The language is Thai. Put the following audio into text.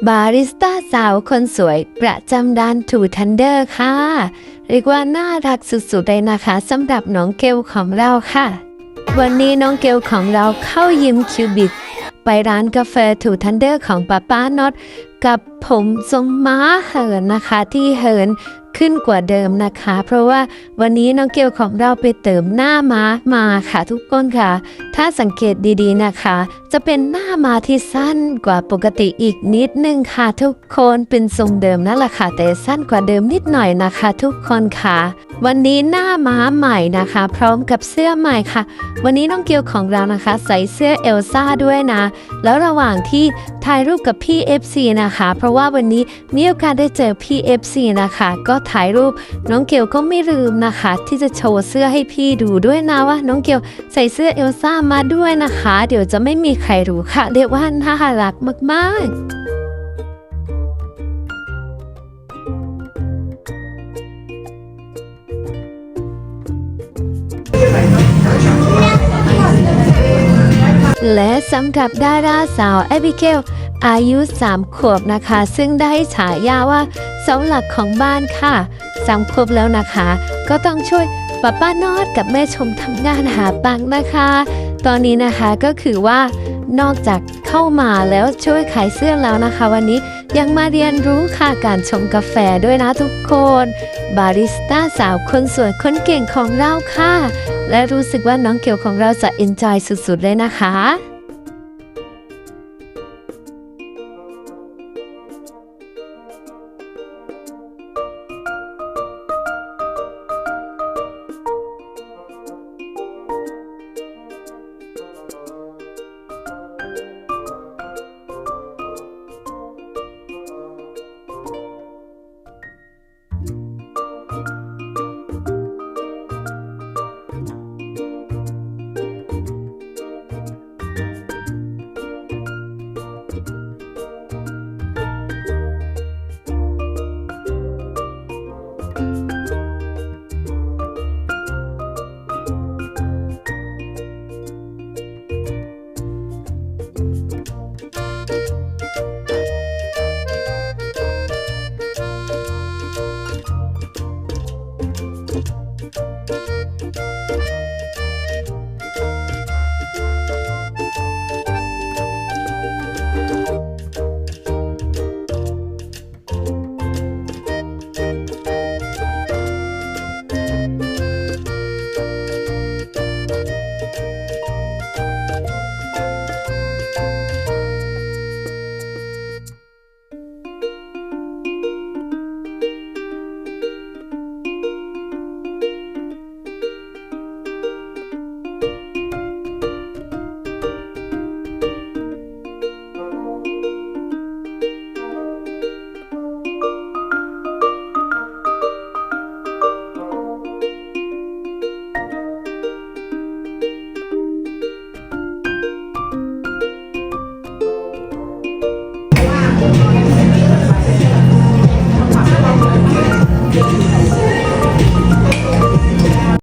บาริสต้าสาวคนสวยประจำร้านทูทันเดอร์ค่ะเรียกว่าน่ารักสุดๆเลยนะคะสำหรับน้องเกลของเราค่ะวันนี้น้องเกลของเราเข้ายิมคิวบิกไปร้านกาแฟทูทันเดอร์ของป้าน็อตกับผมทรงม้าเหินนะคะที่เหินขึ้นกว่าเดิมนะคะเพราะว่าวันนี้น้องเกลของเราไปเติมหน้าม้ามาค่ะทุกคนค่ะถ้าสังเกตดีๆนะคะจะเป็นหน้าม้าที่สั้นกว่าปกติอีกนิดนึงค่ะทุกคนเป็นทรงเดิมนั่นแหละค่ะแต่สั้นกว่าเดิมนิดหน่อยนะคะทุกคนค่ะวันนี้หน้าม้าใหม่นะคะพร้อมกับเสื้อใหม่ค่ะวันนี้น้องเกลของเรานะคะใส่เสื้อเอลซ่าด้วยนะแล้วระหว่างที่ถ่ายรูปกับพี่ FC นะคะเพราะว่าวันนี้มีโอกาสได้เจอพี่ FC นะคะก็ถ่ายรูปน้องเกลก็ไม่ลืมนะคะที่จะโชว์เสื้อให้พี่ดูด้วยนะว่าน้องเกลใส่เสื้อเอลซ่ามาด้วยนะคะเดี๋ยวจะไม่มีใครรู้ค่ะเรียกว่าน่ารักมากๆและสำหรับดาราสาวแอบิเกลอายุ3 ขวบนะคะซึ่งได้ฉายาว่าเสาหลักของบ้านค่ะ3 ขวบแล้วนะคะก็ต้องช่วยป้านอดกับแม่ชมทำงานหาตังค์นะคะตอนนี้นะคะก็คือว่านอกจากเข้ามาแล้วช่วยขายเสื้อแล้วนะคะวันนี้ยังมาเรียนรู้ค่ะการชงกาแฟด้วยนะทุกคนบาริสต้าสาวคนสวยคนเก่งของเราค่ะและรู้สึกว่าน้องเกลของเราจะเอนจอยสุดๆเลยนะคะ